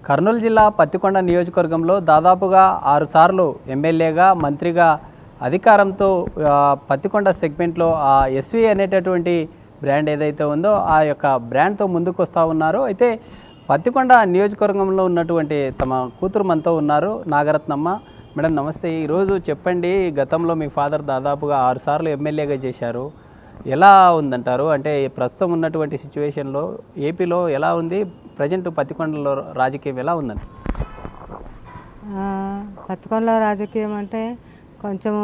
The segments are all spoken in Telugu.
కర్నూలు జిల్లా పత్తికొండ నియోజకవర్గంలో దాదాపుగా 6 సార్లు ఎమ్మెల్యేగా మంత్రిగా అధికారంతో పత్తికొండ సెగ్మెంట్లో ఆ ఎస్వి అనేటటువంటి బ్రాండ్ ఏదైతే ఉందో ఆ యొక్క బ్రాండ్తో ముందుకు వస్తూ ఉన్నారు. అయితే పత్తికొండ నియోజకవర్గంలో ఉన్నటువంటి తమ కూతురు మనతో ఉన్నారు, నాగరత్నమ్మ. మేడం నమస్తే. ఈరోజు చెప్పండి, గతంలో మీ ఫాదర్ దాదాపుగా 6 సార్లు ఎమ్మెల్యేగా చేశారు. ఎలా ఉందంటారు? అంటే ప్రస్తుతం ఉన్నటువంటి సిచ్యువేషన్లో ఏపీలో ఎలా ఉంది, ప్రజెంట్ పత్తికొండలో రాజకీయం ఎలా ఉందండి? పత్తికొండలో రాజకీయం అంటే కొంచెం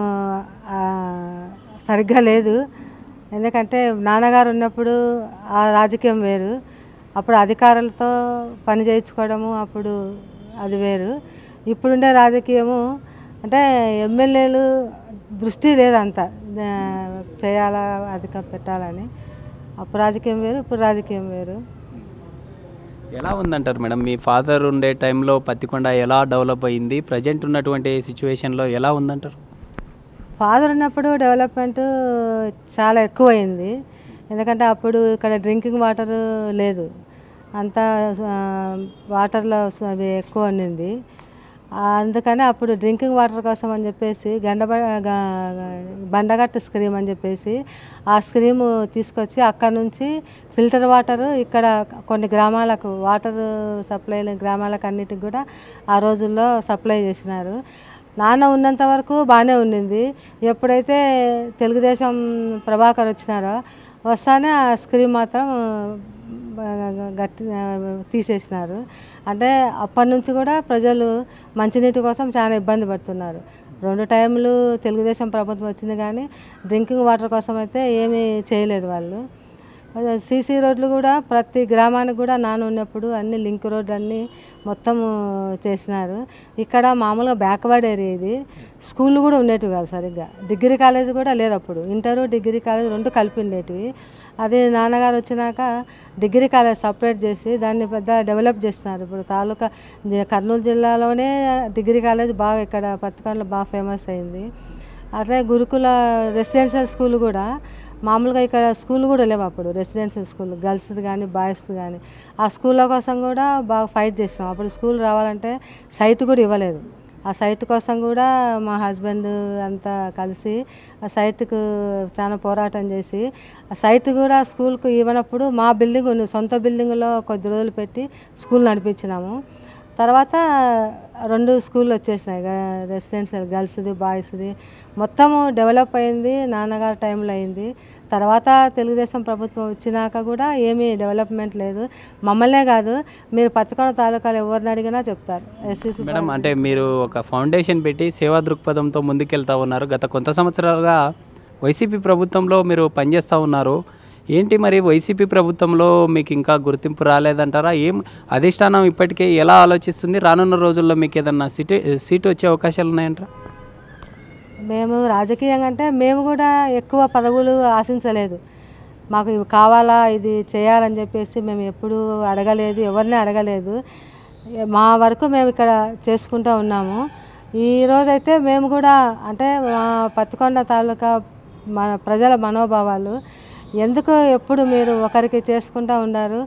సరిగ్గా లేదు. ఎందుకంటే నాన్నగారు ఉన్నప్పుడు ఆ రాజకీయం వేరు, అప్పుడు అధికారులతో పని చేయించుకోవడము అప్పుడు అది వేరు. ఇప్పుడుండే రాజకీయము అంటే ఎమ్మెల్యేలు దృష్టి లేదంతా చేయాలా అధికం పెట్టాలని. అప్పుడు రాజకీయం వేరు, ఇప్పుడు రాజకీయం వేరు. ఎలా ఉందంటారు మేడం? మీ ఫాదర్ ఉండే టైంలో పత్తికొండ ఎలా డెవలప్ అయింది, ప్రజెంట్ ఉన్నటువంటి సిచ్యువేషన్లో ఎలా ఉందంటారు? ఫాదర్ ఉన్నప్పుడు డెవలప్మెంట్ చాలా ఎక్కువైంది. ఎందుకంటే అప్పుడు ఇక్కడ డ్రింకింగ్ వాటర్ లేదు, అంతా వాటర్లో అవి ఎక్కువ ఉండింది. అందుకని అప్పుడు డ్రింకింగ్ వాటర్ కోసం అని చెప్పేసి బండగట్టు స్కీమ్ అని చెప్పేసి ఆ స్కీము తీసుకొచ్చి అక్కడ నుంచి ఫిల్టర్ వాటర్ ఇక్కడ కొన్ని గ్రామాలకు వాటర్ సప్లై గ్రామాలకు అన్నిటికి కూడా ఆ రోజుల్లో సప్లై చేసినారు. నాన్న ఉన్నంత వరకు బాగానే ఉండింది. ఎప్పుడైతే తెలుగుదేశం ప్రభాకర్ వచ్చినారో వస్తానే ఆ స్కీమ్ మాత్రం గట్టి తీసేసినారు. అంటే అప్పటి నుంచి కూడా ప్రజలు మంచినీటి కోసం చాలా ఇబ్బంది పడుతున్నారు. 2 టైంలు తెలుగుదేశం ప్రభుత్వం వచ్చింది, కానీ డ్రింకింగ్ వాటర్ కోసం అయితే ఏమీ చేయలేదు వాళ్ళు. సీసీ రోడ్లు కూడా ప్రతి గ్రామానికి కూడా నాన్న ఉన్నప్పుడు అన్ని లింక్ రోడ్లు అన్నీ మొత్తం చేసినారు. ఇక్కడ మామూలుగా బ్యాక్వర్డ్ ఏరియా ఇది. స్కూళ్ళు కూడా ఉండేటివి కాదు సరిగ్గా. డిగ్రీ కాలేజ్ కూడా లేదు అప్పుడు. ఇంటరు డిగ్రీ కాలేజ్ 2 కలిపి ఉండేటివి. అది నాన్నగారు వచ్చినాక డిగ్రీ కాలేజ్ సపరేట్ చేసి దాన్ని పెద్ద డెవలప్ చేస్తున్నారు. ఇప్పుడు తాలూకా కర్నూలు జిల్లాలోనే డిగ్రీ కాలేజ్ బాగా ఇక్కడ పత్తికొండలో బాగా ఫేమస్ అయింది. అట్లే గురుకుల రెసిడెన్షియల్ స్కూల్ కూడా మామూలుగా ఇక్కడ స్కూల్ కూడా లేవు అప్పుడు. రెసిడెన్షియల్ స్కూల్ గర్ల్స్ది కానీ బాయ్స్ది కానీ ఆ స్కూళ్ళ కోసం కూడా బాగా ఫైట్ చేసాం. అప్పుడు స్కూల్ రావాలంటే సైట్ కూడా ఇవ్వలేదు. ఆ సైట్ కోసం కూడా మా హస్బెండ్ అంతా కలిసి ఆ సైట్కు చాలా పోరాటం చేసి ఆ సైట్ కూడా స్కూల్కు ఇవ్వనప్పుడు మా బిల్డింగ్ సొంత బిల్డింగ్లో కొద్ది రోజులు పెట్టి స్కూల్ నడిపించినాము. తర్వాత 2 స్కూళ్ళు వచ్చేసినాయి, రెసిడెన్షియల్ గర్ల్స్ది బాయ్స్ది. మొత్తము డెవలప్ అయింది నాన్నగారు టైంలో అయింది. తర్వాత తెలుగుదేశం ప్రభుత్వం వచ్చినాక కూడా ఏమీ డెవలప్మెంట్ లేదు. మమ్మల్నే కాదు, మీరు పత్తికొండ తాలూకాలు ఎవరిని అడిగినా చెప్తారు. మేడం, అంటే మీరు ఒక ఫౌండేషన్ పెట్టి సేవా దృక్పథంతో ముందుకెళ్తా ఉన్నారు. గత కొంత సంవత్సరాలుగా వైసీపీ ప్రభుత్వంలో మీరు పనిచేస్తూ ఉన్నారు. ఏంటి మరి వైసీపీ ప్రభుత్వంలో మీకు ఇంకా గుర్తింపు రాలేదంటారా? ఏం అధిష్టానం ఇప్పటికే ఎలా ఆలోచిస్తుంది? రానున్న రోజుల్లో మీకు ఏదన్నా సీటు వచ్చే అవకాశాలు ఉన్నాయంటారా? మేము రాజకీయంగా అంటే మేము కూడా ఎక్కువ పదవులు ఆశించలేదు. మాకు ఇవి కావాలా, ఇది చేయాలని చెప్పేసి మేము ఎప్పుడూ అడగలేదు, ఎవరిని అడగలేదు. మా వరకు మేము ఇక్కడ చేసుకుంటూ ఉన్నాము. ఈరోజైతే మేము కూడా అంటే మా పత్తికొండ తాలూకా మన ప్రజల మనోభావాలు ఎందుకు ఎప్పుడు మీరు ఒకరికి చేసుకుంటూ ఉన్నారు,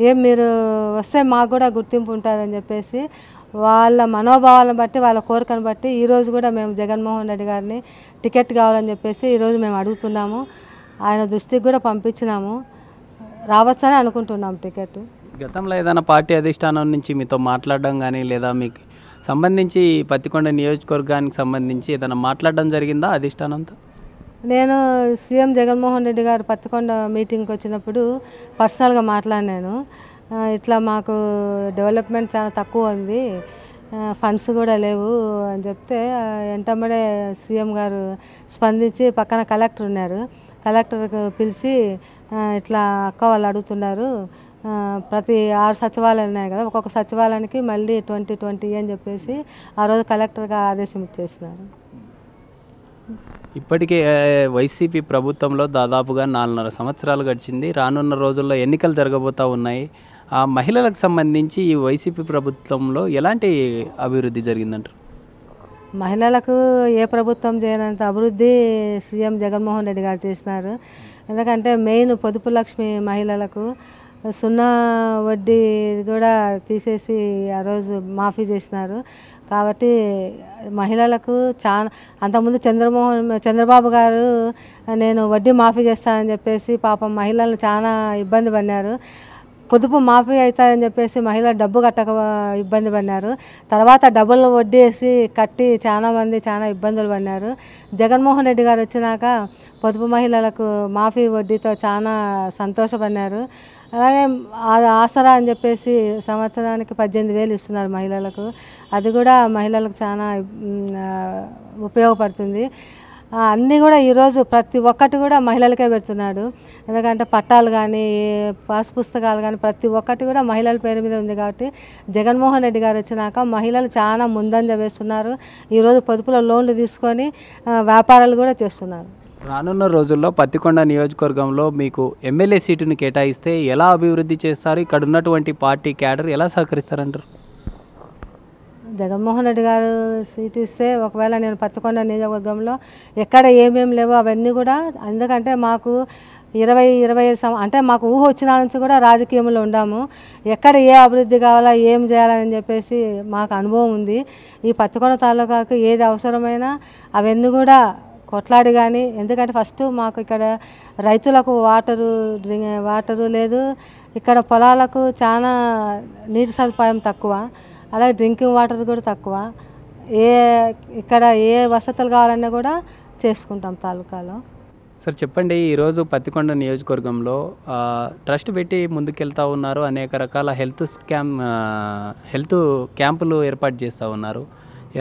ఏం మీరు వస్తే మాకు కూడా గుర్తింపు ఉంటుందని చెప్పేసి వాళ్ళ మనోభావాలను బట్టి వాళ్ళ కోరికను బట్టి ఈరోజు కూడా మేము జగన్మోహన్ రెడ్డి గారిని టికెట్ కావాలని చెప్పేసి ఈరోజు మేము అడుగుతున్నాము. ఆయన దృష్టికి కూడా పంపించినాము, రావచ్చని అనుకుంటున్నాం టికెట్. గతంలో ఏదైనా పార్టీ అధిష్టానం నుంచి మీతో మాట్లాడడం కానీ లేదా మీకు సంబంధించి పత్తికొండ నియోజకవర్గానికి సంబంధించి ఏదైనా మాట్లాడడం జరిగిందా అధిష్టానంతో? నేను సీఎం జగన్మోహన్ రెడ్డి గారు పత్తికొండ మీటింగ్కి వచ్చినప్పుడు పర్సనల్గా మాట్లాడినాను. ఇట్లా మాకు డెవలప్మెంట్ చాలా తక్కువ ఉంది, ఫండ్స్ కూడా లేవు అని చెప్తే వెంటనే సీఎం గారు స్పందించి పక్కన కలెక్టర్ ఉన్నారు, కలెక్టర్కి పిలిచి ఇట్లా అక్క వాళ్ళు అడుగుతున్నారు, ప్రతి 6 సచివాలయాలు ఉన్నాయి కదా, ఒక్కొక్క సచివాలయానికి మళ్ళీ 2020 అని చెప్పేసి ఆ రోజు కలెక్టర్గా ఆదేశం ఇచ్చేసినారు. ఇప్పటికే వైసీపీ ప్రభుత్వంలో దాదాపుగా 4.5 సంవత్సరాలు గడిచింది. రానున్న రోజుల్లో ఎన్నికలు జరగబోతూ ఉన్నాయి. ఆ మహిళలకు సంబంధించి ఈ వైసీపీ ప్రభుత్వంలో ఎలాంటి అభివృద్ధి జరిగిందంటారు? మహిళలకు ఏ ప్రభుత్వం చేయనంత అభివృద్ధి సీఎం జగన్మోహన్ రెడ్డి గారు చేసినారు. ఎందుకంటే మెయిన్ పొదుపు లక్ష్మి మహిళలకు సున్నా వడ్డీ కూడా తీసేసి ఆ రోజు మాఫీ చేసినారు. కాబట్టి మహిళలకు చాలా అంతకుముందు చంద్రబాబు గారు నేను వడ్డీ మాఫీ చేస్తానని చెప్పేసి పాపం మహిళలు చాలా ఇబ్బంది పడినారు. పొదుపు మాఫీ అవుతాయని చెప్పేసి మహిళలు డబ్బు కట్టక ఇబ్బంది పడినారు. తర్వాత డబ్బులు వడ్డీ వేసి కట్టి చాలామంది చాలా ఇబ్బందులు పడినారు. జగన్మోహన్ రెడ్డి గారు వచ్చినాక పొదుపు మహిళలకు మాఫీ వడ్డీతో చాలా సంతోషపడినారు. అలాగే ఆసరా అని చెప్పేసి సంవత్సరానికి 18,000 ఇస్తున్నారు మహిళలకు. అది కూడా మహిళలకు చాలా ఉపయోగపడుతుంది. అన్నీ కూడా ఈరోజు ప్రతి ఒక్కటి కూడా మహిళలకే పెడుతున్నాడు. ఎందుకంటే పట్టాలు కానీ పాస్ పుస్తకాలు కానీ ప్రతి ఒక్కటి కూడా మహిళల పేరు మీద ఉంది. కాబట్టి జగన్మోహన్ రెడ్డి గారు వచ్చినాక మహిళలు చాలా ముందంజ వేస్తున్నారు. ఈరోజు పొదుపులో లోన్లు తీసుకొని వ్యాపారాలు కూడా చేస్తున్నారు. రానున్న రోజుల్లో పత్తికొండ నియోజకవర్గంలో మీకు ఎమ్మెల్యే సీటును కేటాయిస్తే ఎలా అభివృద్ధి చేస్తారు? ఇక్కడ ఉన్నటువంటి పార్టీ క్యాడర్ ఎలా సహకరిస్తారంటారు? జగన్మోహన్ రెడ్డి గారు సీట్ ఇస్తే ఒకవేళ నేను పత్తికొండ నియోజకవర్గంలో ఎక్కడ ఏమేమి లేవో అవన్నీ కూడా, ఎందుకంటే మాకు 20-25 అంటే మాకు ఊహ వచ్చిన నుంచి కూడా రాజకీయంలో ఉండాము. ఎక్కడ ఏ అభివృద్ధి కావాలా ఏం చేయాలని చెప్పేసి మాకు అనుభవం ఉంది. ఈ పత్తికొండ తాలూకాకు ఏది అవసరమైనా అవన్నీ కూడా కొట్లాడి కానీ, ఎందుకంటే ఫస్ట్ మాకు ఇక్కడ రైతులకు వాటరు లేదు. ఇక్కడ పొలాలకు చాలా నీటి సదుపాయం తక్కువ, అలాగే డ్రింకింగ్ వాటర్ కూడా తక్కువ. ఇక్కడ ఏ వసతులు కావాలన్నా కూడా చేసుకుంటాం తాలూకాలో. సార్ చెప్పండి, ఈరోజు పత్తికొండ నియోజకవర్గంలో ట్రస్ట్ పెట్టి ముందుకెళ్తూ ఉన్నారు. అనేక రకాల హెల్త్ క్యాంపులు ఏర్పాటు చేస్తూ ఉన్నారు.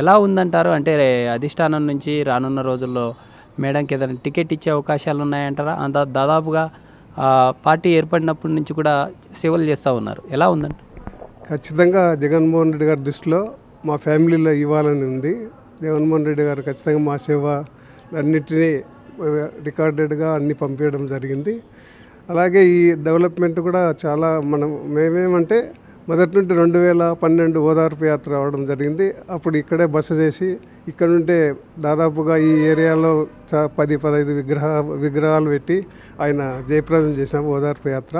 ఎలా ఉందంటారు? అంటే అధిష్టానం నుంచి రానున్న రోజుల్లో మేడంకి ఏదైనా టికెట్ ఇచ్చే అవకాశాలు ఉన్నాయంటారా? దాదాపుగా పార్టీ ఏర్పడినప్పటి నుంచి కూడా సేవలు చేస్తూ ఉన్నారు. ఎలా ఉందంట? ఖచ్చితంగా జగన్మోహన్ రెడ్డి గారి దృష్టిలో మా ఫ్యామిలీలో ఇవ్వాలని ఉంది. జగన్మోహన్ రెడ్డి గారు ఖచ్చితంగా మా సేవ అన్నిటినీ రికార్డెడ్గా అన్నీ పంపించడం జరిగింది. అలాగే ఈ డెవలప్మెంట్ కూడా చాలా మేమేమంటే మొదటి నుండి 2012 ఓదార్పు యాత్ర రావడం జరిగింది. అప్పుడు ఇక్కడే బస చేసి ఇక్కడ నుండే దాదాపుగా ఈ ఏరియాలో 10-15 విగ్రహాలు పెట్టి ఆయన జయప్రదం చేసాము ఓదార్పు యాత్ర.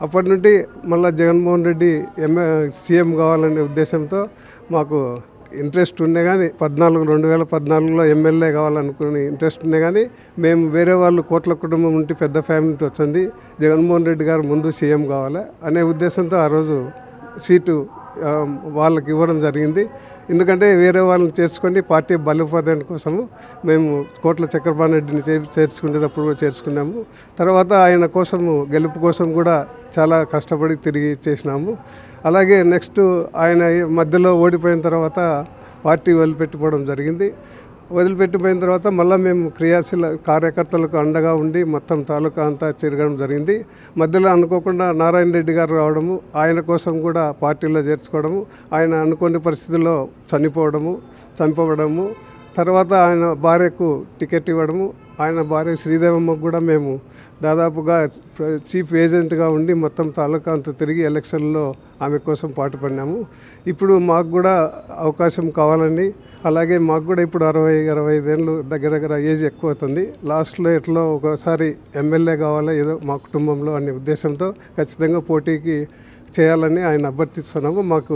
అప్పటి నుండి మళ్ళీ జగన్మోహన్ రెడ్డి సీఎం కావాలనే ఉద్దేశంతో మాకు ఇంట్రెస్ట్ ఉండే కానీ 2014లో ఎమ్మెల్యే కావాలనుకుని ఇంట్రెస్ట్ ఉండే కానీ మేము వేరే వాళ్ళు కోట్ల కుటుంబం నుండి పెద్ద ఫ్యామిలీతో వచ్చింది. జగన్మోహన్ రెడ్డి గారు ముందు సీఎం కావాలి అనే ఉద్దేశంతో ఆ రోజు సీటు వాళ్ళకి ఇవ్వడం జరిగింది. ఎందుకంటే వేరే వాళ్ళని చేర్చుకొని పార్టీ బలోపేతం కోసము మేము కోట్ల చక్రపాణి రెడ్డిని చేర్చుకునేటప్పుడు కూడా చేర్చుకున్నాము. తర్వాత ఆయన కోసము గెలుపు కోసం కూడా చాలా కష్టపడి తిరిగి చేసినాము. అలాగే నెక్స్ట్ ఆయన మధ్యలో ఓడిపోయిన తర్వాత పార్టీ వదిలిపెట్టిపోవడం జరిగింది. వదిలిపెట్టిపోయిన తర్వాత మళ్ళీ మేము క్రియాశీల కార్యకర్తలకు అండగా ఉండి మొత్తం తాలూకా అంతా తిరగడం జరిగింది. మధ్యలో అనుకోకుండా నారాయణ రెడ్డి గారు రావడము, ఆయన కోసం కూడా పార్టీలో చేర్చుకోవడము, ఆయన అనుకోని పరిస్థితుల్లో చనిపోవడము, తర్వాత ఆయన భార్యకు టికెట్ ఇవ్వడము, ఆయన భార్య శ్రీదేవమ్మకు కూడా మేము దాదాపుగా చీఫ్ ఏజెంట్గా ఉండి మొత్తం తాలూకా అంతా తిరిగి ఎలక్షన్లో ఆమె కోసం పాటుపడినాము. ఇప్పుడు మాకు కూడా అవకాశం కావాలండి. అలాగే మాకు కూడా ఇప్పుడు 60-65 ఏళ్ళు దగ్గర ఏజ్ ఎక్కువ అవుతుంది. లాస్ట్లో ఎట్లో ఒకసారి ఎమ్మెల్యే కావాలా ఏదో మా కుటుంబంలో అనే ఉద్దేశంతో ఖచ్చితంగా పోటీకి చేయాలని ఆయన అభ్యర్థిస్తున్నాము. మాకు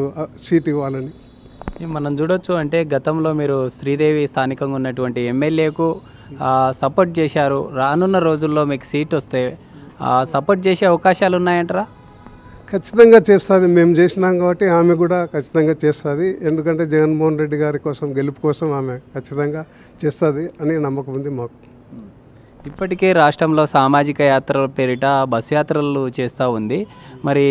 సీట్ ఇవ్వాలని మనం చూడొచ్చు. అంటే గతంలో మీరు శ్రీదేవి స్థానికంగా ఉన్నటువంటి ఎమ్మెల్యేకు సపోర్ట్ చేశారు. రానున్న రోజుల్లో మీకు సీట్ వస్తే సపోర్ట్ చేసే అవకాశాలు ఉన్నాయంటారా? ఖచ్చితంగా చేస్తుంది. మేము చేసినాం కాబట్టి ఆమె కూడా ఖచ్చితంగా చేస్తుంది. ఎందుకంటే జగన్మోహన్ రెడ్డి గారి కోసం గెలుపు కోసం ఆమె ఖచ్చితంగా చేస్తుంది అని నమ్మకం ఉంది మాకు. ఇప్పటికే రాష్ట్రంలో సామాజిక యాత్రల పేరిట బస్సు యాత్రలు చేస్తూ ఉంది. మరి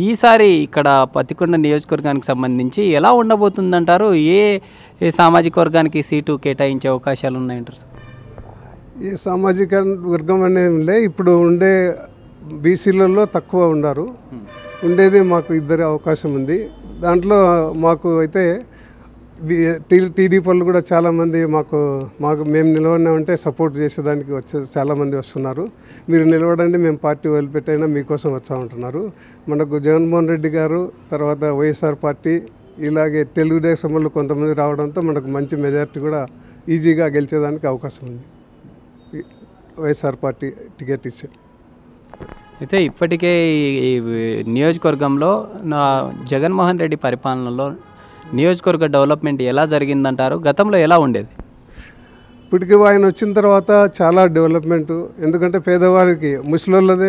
ఈసారి ఇక్కడ పత్తికొండ నియోజకవర్గానికి సంబంధించి ఎలా ఉండబోతుందంటారు? ఏ సామాజిక వర్గానికి సీటు కేటాయించే అవకాశాలు ఉన్నాయంటారు? ఏ సామాజిక వర్గం అనేది ఇప్పుడు ఉండే బీసీలలో తక్కువ ఉన్నారు. ఉండేది మాకు 2 అవకాశం ఉంది. దాంట్లో మాకు అయితే టీడీపీ వాళ్ళు కూడా చాలామంది మాకు మేము నిలబడినామంటే సపోర్ట్ చేసేదానికి చాలామంది వస్తున్నారు. మీరు నిలబడండి, మేము పార్టీ వదిలిపెట్టైనా మీకోసం వచ్చామంటున్నారు. మనకు జగన్మోహన్ రెడ్డి గారు, తర్వాత వైఎస్ఆర్ పార్టీ, ఇలాగే తెలుగుదేశం వాళ్ళు కొంతమంది రావడంతో మనకు మంచి మెజారిటీ కూడా ఈజీగా గెలిచేదానికి అవకాశం ఉంది వైఎస్ఆర్ పార్టీ టికెట్ ఇచ్చే. అయితే ఇప్పటికే ఈ నియోజకవర్గంలో నా జగన్మోహన్ రెడ్డి పరిపాలనలో నియోజకవర్గ డెవలప్మెంట్ ఎలా జరిగిందంటారు? గతంలో ఎలా ఉండేది? ఇప్పటికీ ఆయన వచ్చిన తర్వాత చాలా డెవలప్మెంట్. ఎందుకంటే పేదవారికి ముసలోళ్ళదే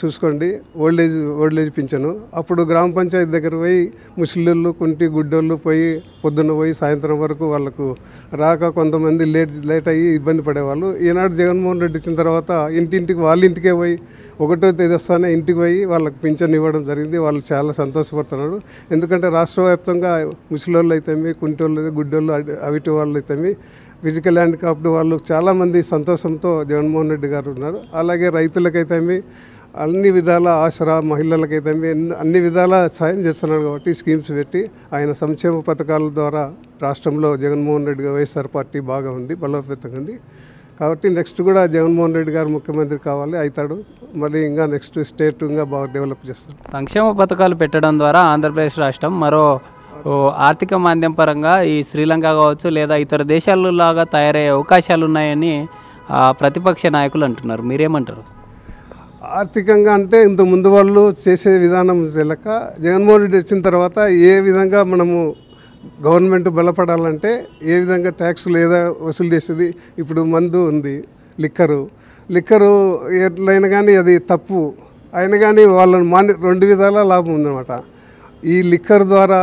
చూసుకోండి, ఓల్డేజ్ పింఛను. అప్పుడు గ్రామ పంచాయతీ దగ్గర పోయి ముసలోళ్ళు కుంటి గుడ్డోళ్ళు పోయి పొద్దున్న పోయి సాయంత్రం వరకు వాళ్ళకు రాక కొంతమంది లేట్ అయ్యి ఇబ్బంది పడేవాళ్ళు. ఈనాడు జగన్మోహన్ రెడ్డి వచ్చిన తర్వాత ఇంటింటికి వాళ్ళ ఇంటికే పోయి 1వ తేదీ వస్తానే ఇంటికి పోయి వాళ్ళకి పింఛన్ ఇవ్వడం జరిగింది. వాళ్ళు చాలా సంతోషపడుతున్నారు. ఎందుకంటే రాష్ట్ర వ్యాప్తంగా ముసలోళ్ళు అయితేమి, కుంటోళ్ళు, గుడ్డోళ్ళు, అవిటి వాళ్ళు అయితేమి, ఫిజికల్ హ్యాండిక్యాప్డ్ వాళ్ళు చాలామంది సంతోషంతో జగన్మోహన్ రెడ్డి గారు ఉన్నారు. అలాగే రైతులకైతేమి అన్ని విధాల ఆసరా, మహిళలకైతేమి అన్ని విధాల సాయం చేస్తున్నారు. కాబట్టి స్కీమ్స్ పెట్టి ఆయన సంక్షేమ పథకాల ద్వారా రాష్ట్రంలో జగన్మోహన్ రెడ్డి గారు వైఎస్ఆర్ పార్టీ బాగా ఉంది, బలోపేతంగా ఉంది. కాబట్టి నెక్స్ట్ కూడా జగన్మోహన్ రెడ్డి గారు ముఖ్యమంత్రి కావాలి, అవుతాడు. మళ్ళీ ఇంకా నెక్స్ట్ స్టేట్ ఇంకా బాగా డెవలప్ చేస్తాడు. సంక్షేమ పథకాలు పెట్టడం ద్వారా ఆంధ్రప్రదేశ్ రాష్ట్రం మరో ఆర్థిక మాంద్యం పరంగా ఈ శ్రీలంక కావచ్చు లేదా ఇతర దేశాలలాగా తయారయ్యే అవకాశాలు ఉన్నాయని ప్రతిపక్ష నాయకులు అంటున్నారు. మీరేమంటారు? ఆర్థికంగా అంటే ఇంత ముందు వాళ్ళు చేసే విధానం తెలియక జగన్మోహన్ రెడ్డి వచ్చిన తర్వాత ఏ విధంగా మనము గవర్నమెంట్ బలపడాలంటే ఏ విధంగా ట్యాక్సులు ఏదో వసూలు చేసేది. ఇప్పుడు మందు ఉంది, లిక్కరు ఎట్లయినా కానీ అది తప్పు అయినా కానీ వాళ్ళని 2 విధాల లాభం ఉందన్నమాట. ఈ లిక్కర్ ద్వారా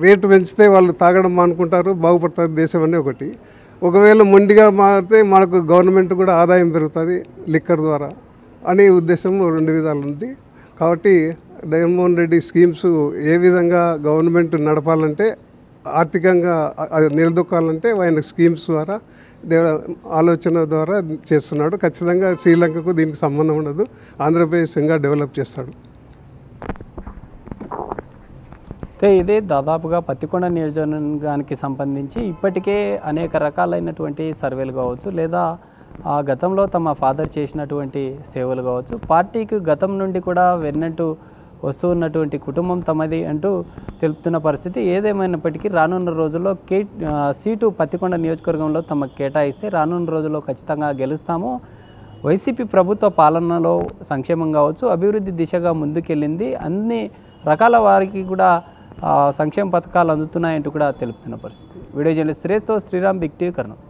రేటు పెంచితే వాళ్ళు తాగడం మానుకుంటారు, బాగుపడుతుంది దేశం అని ఒకటి. ఒకవేళ మొండిగా మారితే మనకు గవర్నమెంట్ కూడా ఆదాయం పెరుగుతుంది లిక్కర్ ద్వారా అనే ఉద్దేశం 2 విధాలు ఉంది. కాబట్టి జగన్మోహన్ రెడ్డి స్కీమ్స్ ఏ విధంగా గవర్నమెంట్ నడపాలంటే, ఆర్థికంగా నిలదొక్కాలంటే ఆయన స్కీమ్స్ ద్వారా ఆలోచన ద్వారా చేస్తున్నాడు. ఖచ్చితంగా శ్రీలంకకు దీనికి సంబంధం ఉండదు. ఆంధ్రప్రదేశ్ ఇంకా డెవలప్ చేస్తాడు. అయితే ఇది దాదాపుగా పత్తికొండ నియోజకవర్గానికి సంబంధించి ఇప్పటికే అనేక రకాలైనటువంటి సర్వేలు కావచ్చు లేదా గతంలో తమ ఫాదర్ చేసినటువంటి సేవలు కావచ్చు, పార్టీకి గతం నుండి కూడా వెన్నట్టు వస్తూ ఉన్నటువంటి కుటుంబం తమది అంటూ తెలుపుతున్న పరిస్థితి. ఏదేమైనప్పటికీ రానున్న రోజుల్లో సీటు పత్తికొండ నియోజకవర్గంలో తమకు కేటాయిస్తే రానున్న రోజుల్లో ఖచ్చితంగా గెలుస్తాము. వైసీపీ ప్రభుత్వ పాలనలో సంక్షేమం కావచ్చు, అభివృద్ధి దిశగా ముందుకెళ్ళింది, అన్ని రకాల వారికి కూడా సంక్షేమ పథకాలు అందుతున్నాయంటూ కూడా తెలుపుతున్న పరిస్థితి. వీడియో జర్నలిస్ట్ సురేష్తో శ్రీరామ్, బిగ్ టీవీ, కర్నూలు.